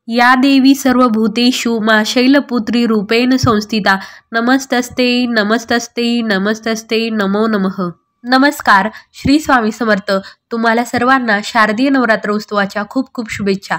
या देवी सर्वभूतेषु मा शैलपुत्री रूपेण संस्थिता नमस्तस्ते नमस्तस्ते नमस्तस्ते नमो नमः। नमस्कार, श्री स्वामी समर्थ। तुम्हाला सर्वांना शारदीय नवरात्र उत्सवाच्या खूप खूप शुभेच्छा।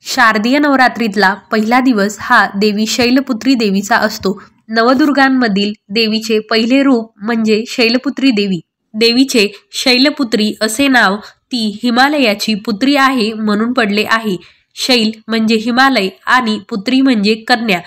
शारदीय नवरात्रीतला पहिला दिवस हा देवी शैलपुत्री देवीचा असतो। नवदुर्गांमधील देवीचे पहिले रूप म्हणजे शैलपुत्री देवी। देवीचे शैलपुत्री असे नाव ती हिमालयाची पुत्री आहे म्हणून पडले आहे। शैल म्हणजे हिमालय आणि पुत्री म्हणजे कन्या।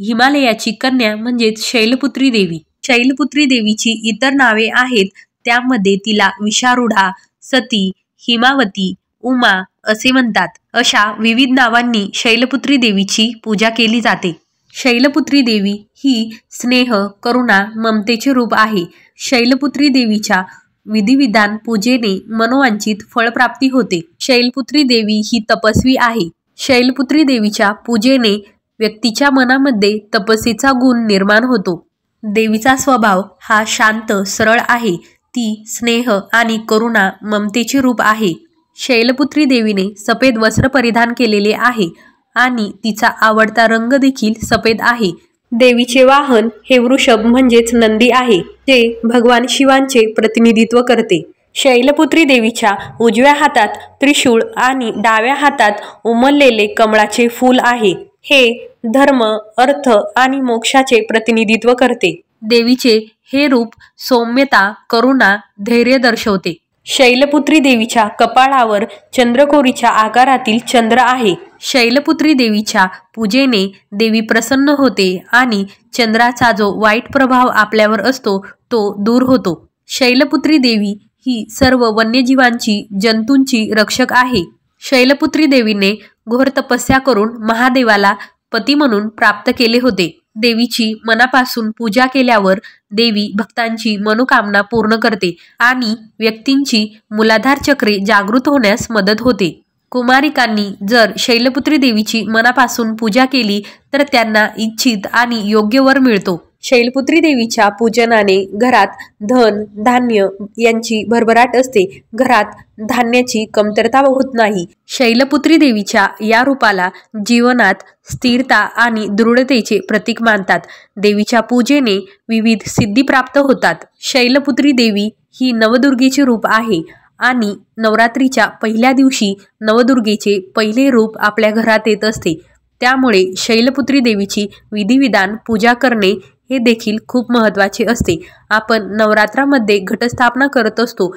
हिमालयाची कन्या म्हणजेच शैलपुत्री देवी। शैलपुत्री देवीची इतर नावे आहेत, त्यामध्ये तिला विशारूढा, सती, हिमावती, उमा असे म्हणतात। अशा विविध नावांनी शैलपुत्री देवीची पूजा केली जाते। शैलपुत्री देवी ही स्नेह, करुणा, ममतेचे रूप आहे। शैलपुत्री देवीच्या विधिविधान पूजेने मनोवांछित फळप्राप्ती होते। शैलपुत्री देवी ही तपस्वी आहे। शैलपुत्री देवीच्या पूजेने व्यक्तीच्या मनामध्ये तपस्येचा गुण निर्माण होतो। देवीचा स्वभाव हा शांत, सरळ आहे। ती स्नेह आणि करुणा, ममतेचे रूप आहे। शैलपुत्री देवीने सफेद वस्त्र परिधान केलेले आहे आणि तिचा आवडता रंग देखील सफेद आहे। देवीचे वाहन हे वृषभ म्हणजेच नंदी आहे, जे भगवान शिवांचे प्रतिनिधित्व करते। शैलपुत्री देवीच्या उजव्या हातात त्रिशूळ आणि डाव्या हातात उमललेले कमळाचे फूल आहे। हे धर्म, अर्थ आणि मोक्षाचे प्रतिनिधित्व करते। देवीचे हे रूप सौम्यता, करुणा, धैर्य दर्शवते। शैलपुत्री देवीच्या कपाळावर चंद्रकोरीच्या आकारातील चंद्र आहे। शैलपुत्री देवीच्या पूजेने देवी प्रसन्न होते आणि चंद्राचा जो वाईट प्रभाव आपल्यावर असतो तो दूर होतो। शैलपुत्री देवी ही सर्व वन्यजीवांची, जंतूंची रक्षक आहे। शैलपुत्री देवीने घोर तपस्या करून महादेवाला पती म्हणून प्राप्त केले होते। देवीची मनापासून पूजा केल्यावर देवी भक्तांची मनोकामना पूर्ण करते आणि व्यक्तींची मूलाधार चक्रे जागृत होण्यास मदत होते। कुमारिकांनी जर शैलपुत्री देवीची मनापासून पूजा केली तर त्यांना इच्छित आणि योग्य वर मिळतो। शैलपुत्री देवीच्या पूजनाने घरात धन, धान्य यांची भरभराट असते। घरात धान्याची कमतरता होत नाही। शैलपुत्री देवीच्या या रूपाला जीवनात स्थिरता आणि दृढतेचे प्रतीक मानतात। देवीच्या पूजेने विविध सिद्धी प्राप्त होतात। शैलपुत्री देवी ही नवदुर्गेचे रूप आहे आणि नवरात्रीच्या पहिल्या दिवशी नवदुर्गेचे पहिले रूप आपल्या घरात येत असते। त्यामुळे शैलपुत्री देवीची विधिविधान पूजा करणे हे देखील खूप महत्त्वाचे असते। आपण नवरात्रामध्ये घटस्थापना करत असतो।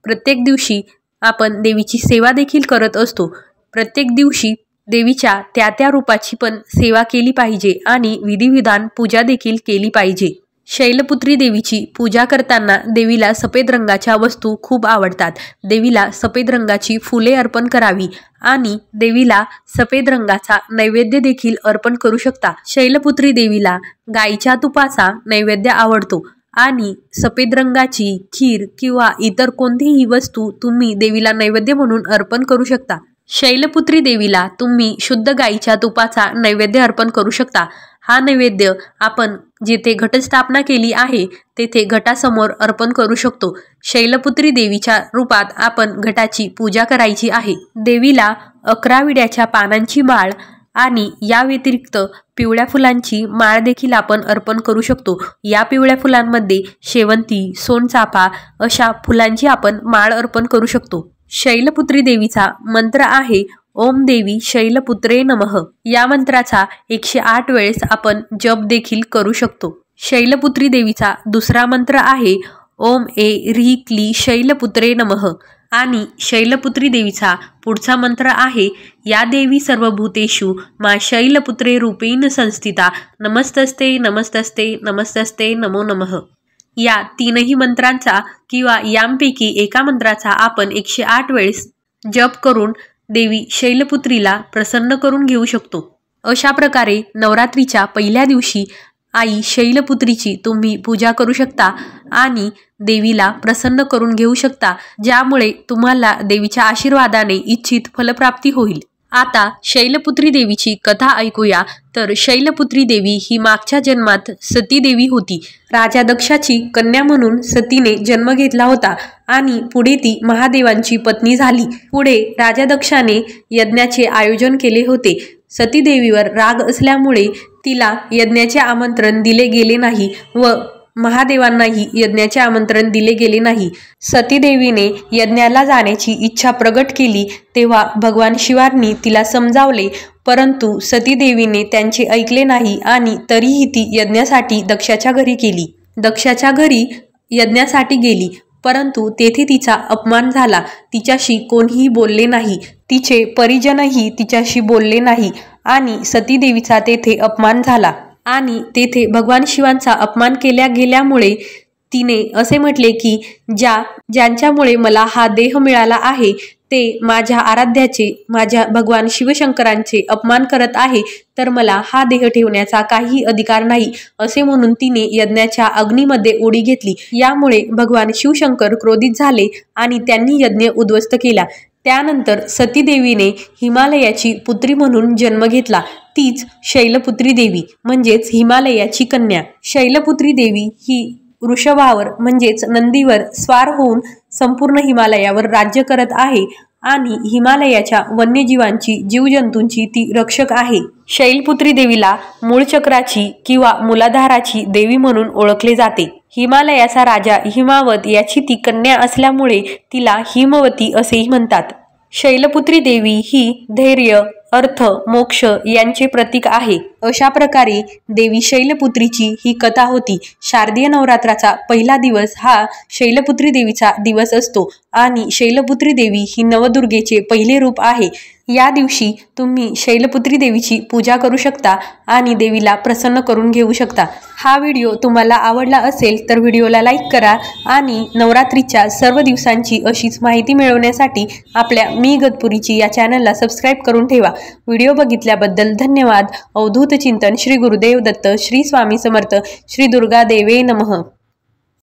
प्रत्येक दिवशी आपण देवीची सेवा देखील करत असतो। प्रत्येक दिवशी देवीच्या त्या रूपाची पण सेवा केली पाहिजे आणि विधिविधान पूजा देखील केली पाहिजे। शैलपुत्री देवीची पूजा करताना देवीला सफेद रंगाच्या वस्तू खूप आवडतात। देवीला सफेद रंगाची फुले अर्पण करावी आणि देवीला सफेद रंगाचा नैवेद्य देखील अर्पण करू शकता। शैलपुत्री देवीला गाईच्या तुपाचा नैवेद्य आवडतो आणि सफेद रंगाची खीर किंवा इतर कोणतीही वस्तू तुम्ही देवीला नैवेद्य म्हणून अर्पण करू शकता। शैलपुत्री देवीला तुम्ही शुद्ध गाईच्या तुपाचा नैवेद्य अर्पण करू शकता। हा नैवेद्य आपण जिथे घटस्थापना केली आहे तेथे घटासमोर अर्पण करू शकतो। शैलपुत्री देवीच्या रूपात आपण घटाची पूजा करायची आहे। देवीला 11 विड्याच्या पानांची माळ आणि या व्यतिरिक्त पिवळ्या फुलांची माळ देखील आपण अर्पण करू शकतो। या पिवळ्या फुलांमध्ये शेवंती, सोनचाफा अशा फुलांची आपण माळ अर्पण करू शकतो। शैलपुत्री देवीचा मंत्र आहे ओम देवी शैलपुत्रे नमः। या मंत्राचा 108 वेळेस आपण जप देखील करू शकतो। शैलपुत्री देवीचा दुसरा मंत्र आहे ओम ए ह्री क्ली शैलपुत्रे नमः आणि शैलपुत्री देवीचा पुढचा मंत्र आहे या देवी सर्वभूतेषु मा शैलपुत्रे रूपेण संस्थिता नमस्तस्ते नमस्तस्ते नमस्तस्ते नमो नमः। या तीनही मंत्रांचा किंवा यांपैकी एका मंत्राचा आपण 108 वेळेस जप करून देवी शैलपुत्रीला प्रसन्न करून घेऊ शकतो। अशा प्रकारे नवरात्रीच्या पहिल्या दिवशी आई शैलपुत्रीची तुम्ही पूजा करू शकता आणि देवीला प्रसन्न करून घेऊ शकता, ज्यामुळे तुम्हाला देवीच्या आशीर्वादाने इच्छित फलप्राप्ती होईल। आता शैलपुत्री देवीची कथा ऐकूया. तर शैलपुत्री देवी ही मागच्या जन्मात सती देवी होती. राजा दक्षाची कन्या म्हणून सतीने जन्म घेतला होता आणि पुढे ती महादेवांची पत्नी झाली. पुढे राजा दक्षाने यज्ञाचे आयोजन केले होते. सती देवीवर राग असल्यामुळे तिला यज्ञाचे आमंत्रण दिले गेले नाही व महादेवांनाही यज्ञाचे आमंत्रण दिले गेले नाही. सती देवीने यज्ञाला जाण्याची इच्छा प्रगट केली तेव्हा भगवान शिवांनी तिला समजावले, परंतु सती देवीने त्यांचे ऐकले नाही आणि तरीही ती यज्ञासाठी दक्षाच्या घरी यज्ञासाठी गेली. परंतु तेथे तिचा अपमान झाला. तिच्याशी कोणीही बोलले नाही. तिचे परिजनही तिच्याशी बोलले नाही आणि सती देवीचा तेथे अपमान झाला आणि तेथे भगवान शिवांचा अपमान केल्या गेल्यामुळे तिने असे म्हटले की ज्यांच्यामुळे मला हा देह मिळाला आहे ते माझ्या आराध्याचे, माझ्या भगवान शिवशंकरांचे अपमान करत आहे, तर मला हा देह ठेवण्याचा काही अधिकार नाही, असे म्हणून तिने यज्ञाच्या अग्नीमध्ये उडी घेतली. यामुळे भगवान शिवशंकर क्रोधित झाले आणि त्यांनी यज्ञ उद्ध्वस्त केला. त्यानंतर सती देवीने हिमालयाची पुत्री म्हणून जन्म घेतला. तीच शैलपुत्री देवी म्हणजेच हिमालयाची कन्या. शैलपुत्री देवी ही वृषभावर म्हणजेच नंदीवर स्वार होऊन संपूर्ण हिमालयावर राज्य करत आहे आणि हिमालयाच्या वन्यजीवांची, जीवजंतूंची ती रक्षक आहे. शैलपुत्री देवीला मूळचक्राची किंवा मूलाधाराची देवी म्हणून ओळखले जाते. हिमालयाचा राजा हिमावत याची ती कन्या असल्यामुळे तिला हिमवती असेही म्हणतात. शैलपुत्री देवी ही धैर्य, अर्थ, मोक्ष यांचे प्रतीक आहे. अशा प्रकारे देवी शैलपुत्रीची ही कथा होती. शारदीय नवरात्राचा पहिला दिवस हा शैलपुत्री देवीचा दिवस असतो आणि शैलपुत्री देवी ही नवदुर्गेचे पहिले रूप आहे. या दिवशी तुम्ही शैलपुत्री देवीची पूजा करू शकता आणि देवीला प्रसन्न करून घेऊ शकता. हा व्हिडिओ तुम्हाला आवडला असेल तर व्हिडिओला लाईक करा आणि नवरात्रीच्या सर्व दिवसांची अशीच माहिती मिळवण्यासाठी आपल्या मी इगतपुरीची या चॅनलला सबस्क्राईब करून ठेवा. व्हिडिओ बघितल्याबद्दल धन्यवाद. अवधूत चिंतन. श्री गुरुदेव दत्त. श्री स्वामी समर्थ. श्री दुर्गा देवे नमः.